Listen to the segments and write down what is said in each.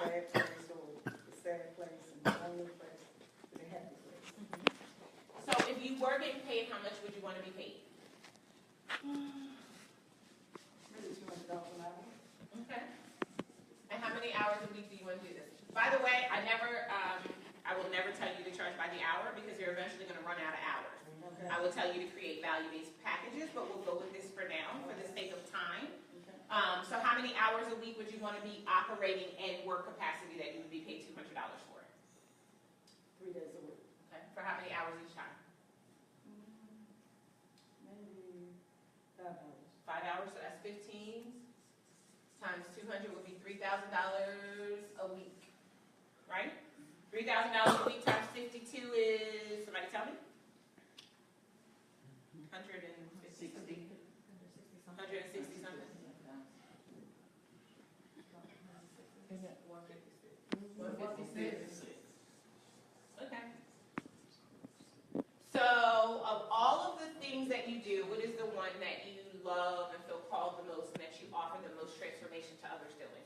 bad place or the sad place and the lonely place to the happy place. So if you were getting paid, how much would you want to be paid? Really $200 an hour. Okay. And how many hours a week do you want to do this? By the way, I will never tell you to charge by the hour because you're eventually going to run out of hours. Okay. I will tell you to create value-based packages, but we'll go with this for now for the sake of time. Okay. So how many hours a week would you want to be operating in work capacity that you would be paid $200 for? 3 days a week. Okay. For how many hours each time? Maybe 5 hours. 5 hours, so that's 15 times 200 would be $3,000 a week, right? $3,000 a week times 52 is, somebody tell me? 160 something. 160 something. 156. Okay. So, of all of the things that you do, what is the one that you love and feel called the most and that you offer the most transformation to others doing?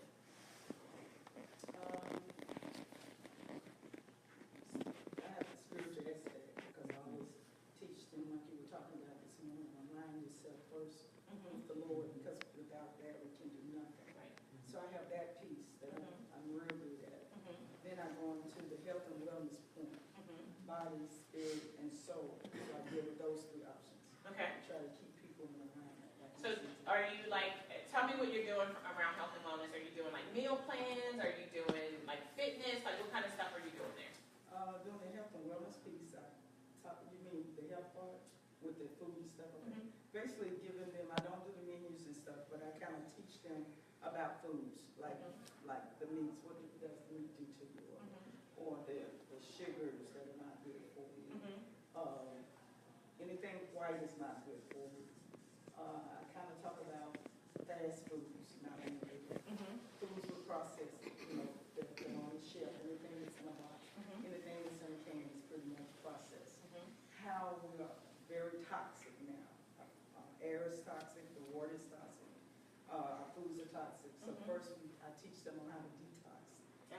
I have the spiritual aspect because I always teach them, like you were talking about this morning, align yourself first with the Lord, because without that we can do nothing. Right. So I have that piece that I'm real good at. Then I go into the health and wellness point, body, spirit, and soul. So I deal with those 3 options. Okay. I try to keep people in alignment. So are you like, tell me what you're doing around health and wellness. Are you doing like meal plans? Are you doing like fitness? Like what kind of stuff are you doing there? Doing the health and wellness piece, you mean the health part with the food and stuff? Okay. Basically giving them, I don't do the menus and stuff, but I kind of teach them about foods, like the meats, what does the meat do to you, or the sugars that are not good for you. Anything white is not good for you. I kind of talk about fast foods, not only foods with processed, that on the shelf, anything that's in a box, anything that's in a can is pretty much processed. How we are very toxic now. Air is toxic, the water is toxic, our foods are toxic. So first I teach them on how to detox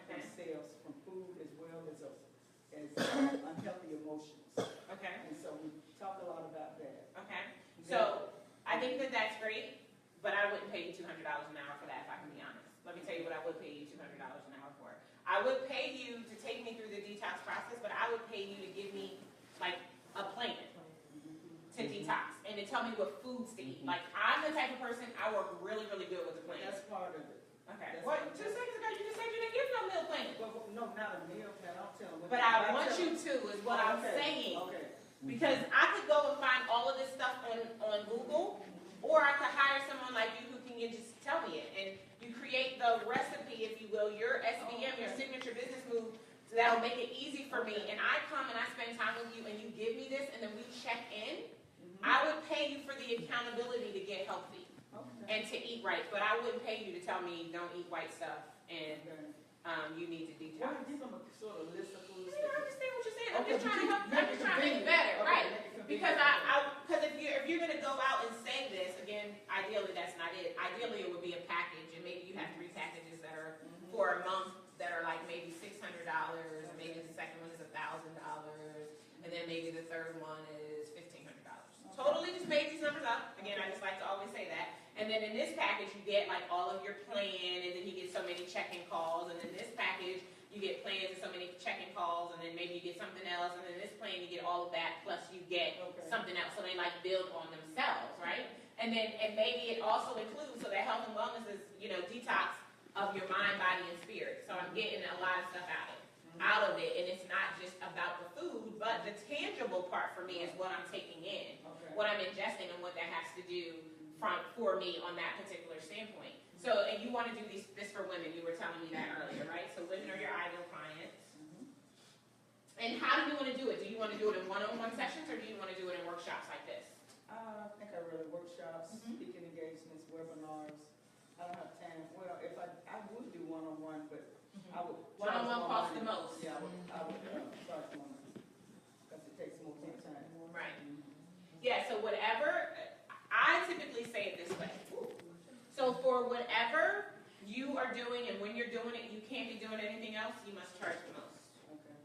themselves from food as well as unhealthy emotions. Okay. And so we talk a lot about that. Okay. So I think that that's great, but I wouldn't pay you $200 an hour for that if I can be honest. Let me tell you what I would pay you $200 an hour for. I would pay you to take me through the detox process, but I would pay you to give me like a plan to detox and to tell me what foods to eat. Like I'm the type of person, I work really, really good with the plan. That's part of it. Okay. Well, 2 seconds ago you just said you didn't give no meal plan. Well, no, not a meal plan. I don't tell them. But I want you to is what I'm saying. Okay. Because I could go and find all of this stuff on Google, or I could hire someone like you who can just tell me it. And you create the recipe, if you will, your SBM, your signature business move, so that'll make it easy for me. And I come and I spend time with you and you give me this and then we check in. I would pay you for the accountability to get healthy and to eat right. But I wouldn't pay you to tell me don't eat white stuff and you need to detox. Well, give them a sort of list of foods. I understand what you're saying. I'm just trying to help. I'm just trying to make it better, right? Because because if you're gonna go out and say this again, ideally that's not it. Ideally it would be a package, and maybe you have 3 packages that are for a month that are like maybe $600, and maybe the second one is $1,000, and then maybe the third one is $1,500. Totally just made these numbers up. Again, I just like to always say that. And then in this package you get like all of your plan, and then you get so many check-in calls, and in this package you get plans and so many check-in calls, and then maybe you get something else, and then this plan you get all of that, plus you get something else, so they like build on themselves, right? And maybe it also includes, so that health and wellness is, detox of your mind, body, and spirit. So I'm getting a lot of stuff out of it, and it's not just about the food, but the tangible part for me is what I'm taking in, what I'm ingesting, and what that has to do for me on that particular standpoint. So, and you want to do this for women, you were telling me that earlier, right? So women are your ideal clients. And how do you want to do it? Do you want to do it in one-on-one sessions, or do you want to do it in workshops like this? I think I really workshops, speaking engagements, webinars. I don't have time. Well, if I would do one-on-one, but I would. One-on-one costs the most. Yeah, I would charge more because it takes more time. Right. Yeah, so whatever, I typically say it this way. So for whatever you are doing and when you're doing it, you can't be doing anything else, you must charge the most. Okay.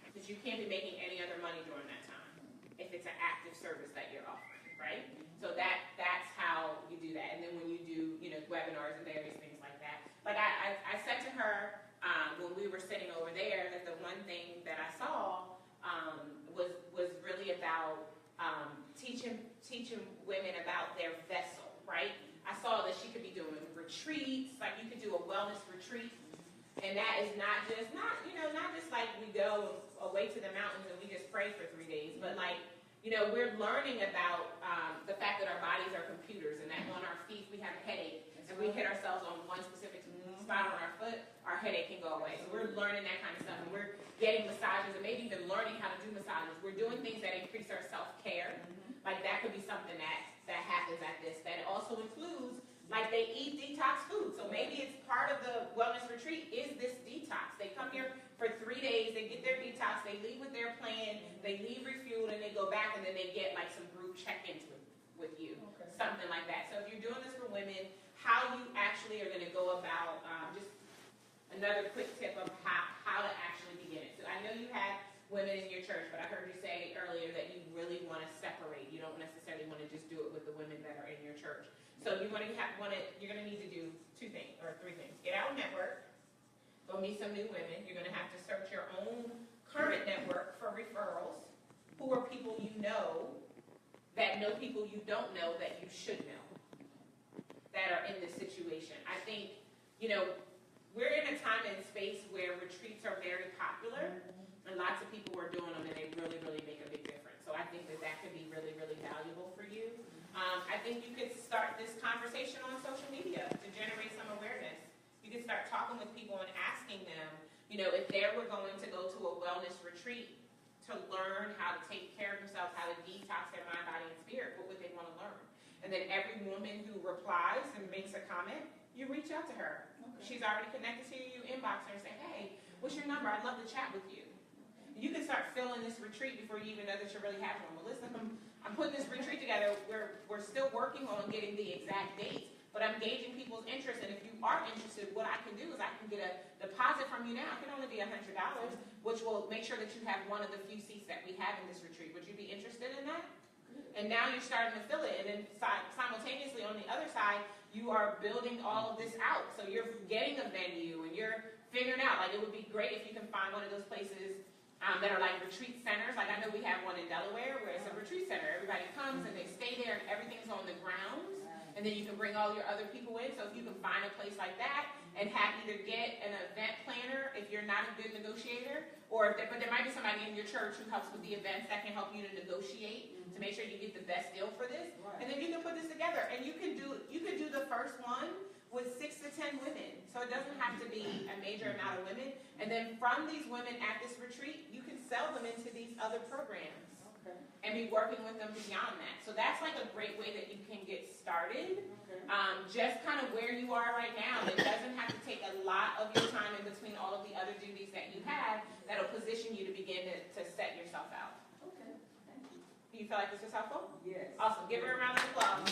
Because you can't be making any other money during that time if it's an active service that you're offering, right? So that's how you do that. And then when you do, webinars and various things like that. Like I said to her when we were sitting over there that the one thing that I saw was really about teaching women about their vessel, right? I saw that she could be doing retreats, like you could do a wellness retreat, and that is not just like we go away to the mountains and we just pray for 3 days, but like, we're learning about the fact that our bodies are computers and that on our feet we have a headache, and we hit ourselves on one specific spot on our foot, our headache can go away. So we're learning that kind of stuff, and we're getting massages and maybe even learning how to do massages. We're doing things that increase our self-care. Like that could be something that happens at this. That also includes, like they eat detox food. So maybe it's part of the wellness retreat is this detox. They come here for 3 days, they get their detox, they leave with their plan, they leave refueled, and they go back and then they get like some group check-ins with you. Okay. Something like that. So if you're doing this for women, how you actually are going to go about, just another quick tip of how to actually begin it. So I know you have women in your church, but I heard you say earlier that you really want to separate. You don't necessarily want to just do it with the women that are in your church. So you're going to need to do 2 things or 3 things. Get out and network. Go meet some new women. You're going to have to search your own current network for referrals. Who are people you know that know people you don't know that you should know that are in this situation? I think, we're in a time and space where retreats are very popular, and lots of people are doing them, and they really, really make a big difference. So I think that could be really, really valuable for you. I think you could start this conversation on social media to generate some awareness. You could start talking with people and asking them, if they were going to go to a wellness retreat to learn how to take care of themselves, how to detox their mind, body, and spirit, what would they want to learn? And then every woman who replies and makes a comment, you reach out to her. Okay. She's already connected to you, you inbox her and say, hey, what's your number? I'd love to chat with you. You can start filling this retreat before you even know that you're really having one. Well, listen, I'm putting this retreat together. We're still working on getting the exact dates, but I'm gauging people's interest. And if you are interested, what I can do is I can get a deposit from you now. It can only be $100, which will make sure that you have one of the few seats that we have in this retreat. Would you be interested in that? And now you're starting to fill it. And then simultaneously on the other side, you are building all of this out. So you're getting a venue and you're figuring out, like it would be great if you can find one of those places that are like retreat centers. Like I know we have one in Delaware where it's a retreat center. Everybody comes and they stay there and everything's on the grounds. And then you can bring all your other people in. So if you can find a place like that and have either get an event planner if you're not a good negotiator, but there might be somebody in your church who helps with the events that can help you to negotiate to make sure you get the best deal for this. Right. And then you can put this together. And you can do the first one with 6 to 10 women. So it doesn't have to be a major amount of women. And then from these women at this retreat, you can sell them into these other programs. Okay. And be working with them beyond that. So that's like a great way that you can get started. Okay. Just kind of where you are right now. It doesn't have to take a lot of your time in between all of the other duties that you have that'll position you to begin to set yourself out. Okay. Thank you. Do you feel like this was helpful? Yes. Awesome. Give her a round of applause.